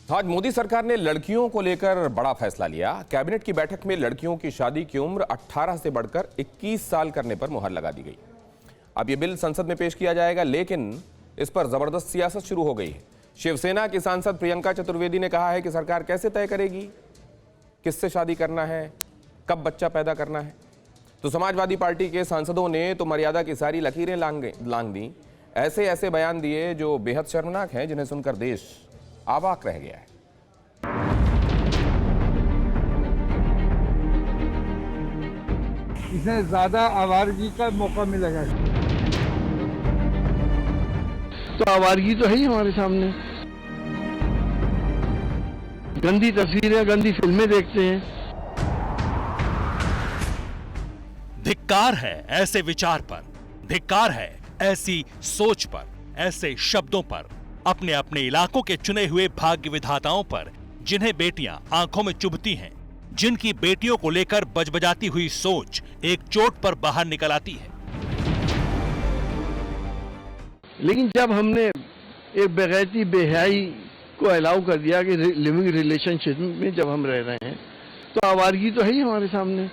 आज मोदी सरकार ने लड़कियों को लेकर बड़ा फैसला लिया। कैबिनेट की बैठक में लड़कियों की शादी की उम्र 18 से बढ़कर 21 साल करने पर मुहर लगा दी गई। अब यह बिल संसद में पेश किया जाएगा, लेकिन इस पर जबरदस्त सियासत शुरू हो गई है। शिवसेना की सांसद प्रियंका चतुर्वेदी ने कहा है कि सरकार कैसे तय करेगी किससे शादी करना है, कब बच्चा पैदा करना है। तो समाजवादी पार्टी के सांसदों ने तो मर्यादा की सारी लकीरें लांग दी। ऐसे ऐसे बयान दिए जो बेहद शर्मनाक हैं, जिन्हें सुनकर देश अवाक रह गया है। इससे ज्यादा आवारगी का मौका मिलेगा। तो आवारगी तो है ही हमारे सामने। गंदी तस्वीरें, गंदी फिल्में देखते हैं। धिक्कार है ऐसे विचार पर, धिक्कार है ऐसी सोच पर, ऐसे शब्दों पर, अपने अपने इलाकों के चुने हुए भाग्य विधाताओं पर, जिन्हें बेटियां आंखों में चुभती हैं, जिनकी बेटियों को लेकर बजबजाती हुई सोच एक चोट पर बाहर निकल आती है। लेकिन जब हमने एक बेगैरती, बेहयाई को अलाउ कर दिया कि लिविंग रिलेशनशिप में जब हम रह रहे हैं, तो आवारगी तो है ही हमारे सामने।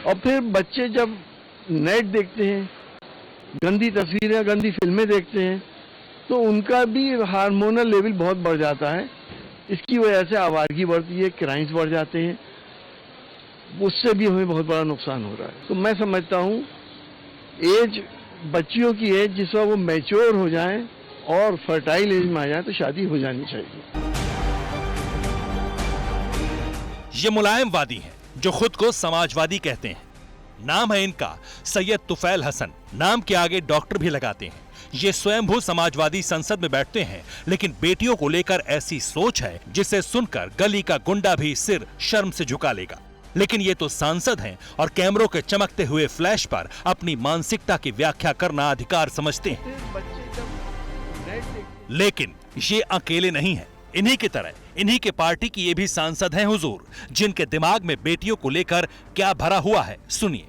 और फिर बच्चे जब नेट देखते हैं, गंदी तस्वीरें, गंदी फिल्में देखते हैं, तो उनका भी हार्मोनल लेवल बहुत बढ़ जाता है। इसकी वजह से आवारगी बढ़ती है, क्राइम्स बढ़ जाते हैं, उससे भी हमें बहुत बड़ा नुकसान हो रहा है। तो मैं समझता हूँ एज, बच्चियों की एज जिस वक्त वो मैच्योर हो जाएं और फर्टाइल एज में आ जाए तो शादी हो जानी चाहिए। ये मुलायमवादी हैं जो खुद को समाजवादी कहते हैं। नाम है इनका सैयद तुफैल हसन, नाम के आगे डॉक्टर भी लगाते हैं। ये स्वयंभू समाजवादी संसद में बैठते हैं, लेकिन बेटियों को लेकर ऐसी सोच है जिसे सुनकर गली का गुंडा भी सिर शर्म से झुका लेगा। लेकिन ये तो सांसद हैं और कैमरों के चमकते हुए फ्लैश पर अपनी मानसिकता की व्याख्या करना अधिकार समझते हैं। लेकिन ये अकेले नहीं है। इन्हीं की तरह इन्हीं के पार्टी की ये भी सांसद हैं हुजूर, जिनके दिमाग में बेटियों को लेकर क्या भरा हुआ है, सुनिए।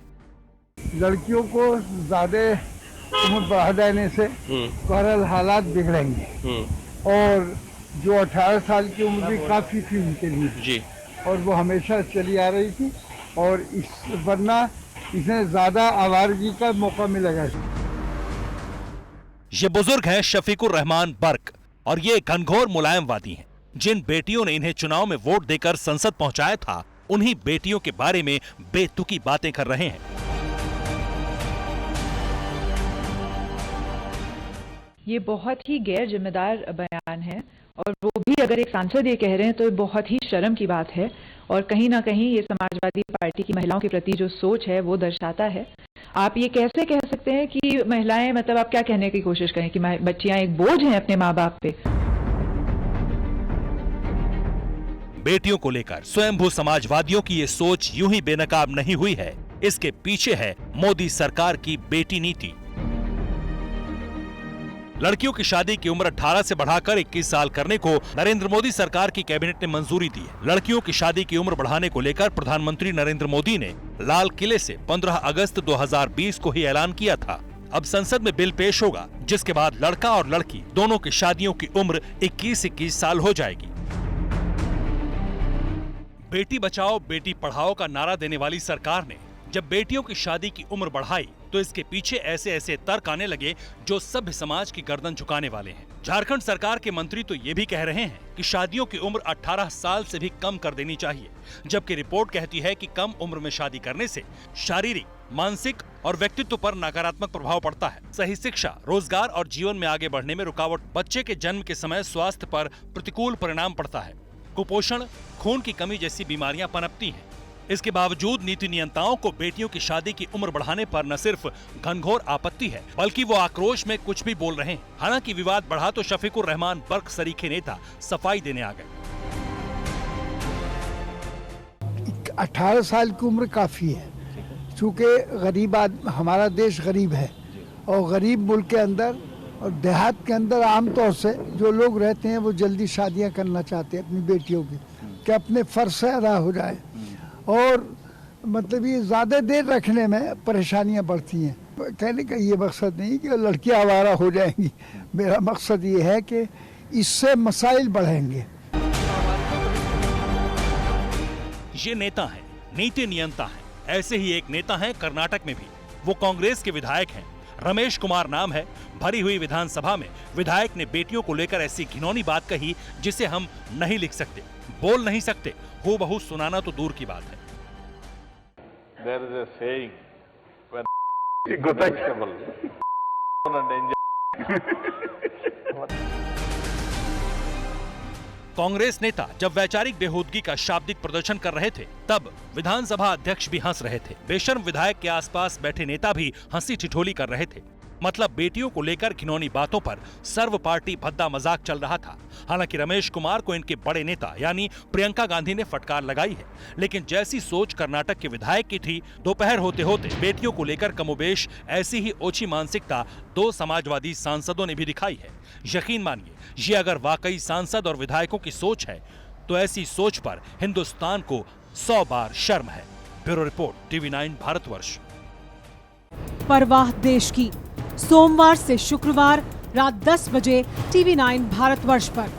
लड़कियों को ज्यादा उम्र बढ़ा देने से बहरहाल हालात बिगड़ेंगे और जो 18 साल की उम्र भी काफी थी उनके लिए जी, और वो हमेशा चली आ रही थी, और वरना इसमें ज्यादा आवारगी का मौका मिलेगा। ये बुजुर्ग हैं शफीकुर रहमान बर्क, और ये घनघोर मुलायमवादी हैं। जिन बेटियों ने इन्हें चुनाव में वोट देकर संसद पहुंचाया था, उन्हीं बेटियों के बारे में बेतुकी बातें कर रहे हैं। ये बहुत ही गैर जिम्मेदार बयान है, और वो भी अगर एक सांसद ये कह रहे हैं तो बहुत ही शर्म की बात है। और कहीं ना कहीं ये समाजवादी पार्टी की महिलाओं के प्रति जो सोच है वो दर्शाता है। आप ये कैसे कह सकते हैं कि महिलाएं, मतलब आप क्या कहने की कोशिश करें कि बच्चियां एक बोझ हैं अपने माँ बाप पे? बेटियों को लेकर स्वयंभू समाजवादियों की ये सोच यूं ही बेनकाब नहीं हुई है। इसके पीछे है मोदी सरकार की बेटी नीति। लड़कियों की शादी की उम्र 18 से बढ़ाकर 21 साल करने को नरेंद्र मोदी सरकार की कैबिनेट ने मंजूरी दी है। लड़कियों की शादी की उम्र बढ़ाने को लेकर प्रधानमंत्री नरेंद्र मोदी ने लाल किले से 15 अगस्त 2020 को ही ऐलान किया था। अब संसद में बिल पेश होगा, जिसके बाद लड़का और लड़की दोनों की शादियों की उम्र 21-21 साल हो जाएगी। बेटी बचाओ बेटी पढ़ाओ का नारा देने वाली सरकार ने जब बेटियों की शादी की उम्र बढ़ाई, तो इसके पीछे ऐसे ऐसे तर्क आने लगे जो सभ्य समाज की गर्दन झुकाने वाले हैं। झारखंड सरकार के मंत्री तो ये भी कह रहे हैं कि शादियों की उम्र 18 साल से भी कम कर देनी चाहिए, जबकि रिपोर्ट कहती है कि कम उम्र में शादी करने से शारीरिक, मानसिक और व्यक्तित्व पर नकारात्मक प्रभाव पड़ता है। सही शिक्षा, रोजगार और जीवन में आगे बढ़ने में रुकावट, बच्चे के जन्म के समय स्वास्थ्य पर प्रतिकूल परिणाम पड़ता है, कुपोषण, खून की कमी जैसी बीमारियां पनपती हैं। इसके बावजूद नीति नियंताओं को बेटियों की शादी की उम्र बढ़ाने पर न सिर्फ घनघोर आपत्ति है, बल्कि वो आक्रोश में कुछ भी बोल रहे हैं। हालांकि विवाद बढ़ा तो शफीकुर रहमान बर्क सरीखे नेता सफाई देने आ गए। 18 साल की उम्र काफी है, चूँकि हमारा देश गरीब है, और गरीब मुल्क के अंदर और देहात के अंदर आमतौर से जो लोग रहते हैं वो जल्दी शादियां करना चाहते हैं अपनी बेटियों की, कि अपने फर्ज से अदा हो जाए, और मतलब ये ज़्यादा देर रखने में परेशानियां बढ़ती हैं। कहने का ये मकसद नहीं कि लड़कियां आवारा हो जाएंगी, मेरा मकसद ये है कि इससे मसाइल बढ़ेंगे। ये नेता हैं, नीति नियंता हैं। ऐसे ही एक नेता हैं कर्नाटक में भी। वो कांग्रेस के विधायक हैं, रमेश कुमार नाम है। भरी हुई विधानसभा में विधायक ने बेटियों को लेकर ऐसी घिनौनी बात कही जिसे हम नहीं लिख सकते, बोल नहीं सकते, हूबहू सुनाना तो दूर की बात है। There is a saying when vegetable and enjoy. Congress नेता जब वैचारिक बेहूदगी का शाब्दिक प्रदर्शन कर रहे थे तब विधानसभा अध्यक्ष भी हंस रहे थे। बेशर्म विधायक के आसपास बैठे नेता भी हंसी ठिठोली कर रहे थे। मतलब बेटियों को लेकर घिनौनी बातों पर सर्व पार्टी भद्दा मजाक चल रहा था। हालांकि रमेश कुमार को इनके बड़े नेता यानी प्रियंका गांधी ने फटकार लगाई है, लेकिन जैसी सोच कर्नाटक के विधायक की थी, दोपहर होते होते बेटियों को लेकर कमोबेश ऐसी ही ओछी मानसिकता 2 समाजवादी सांसदों ने भी दिखाई है। यकीन मानिए, ये अगर वाकई सांसद और विधायकों की सोच है तो ऐसी सोच पर हिंदुस्तान को 100 बार शर्म है। Bureau report, TV9 Bharatvarsh. परवाह देश की, सोमवार से शुक्रवार रात 10 बजे TV9 भारतवर्ष पर।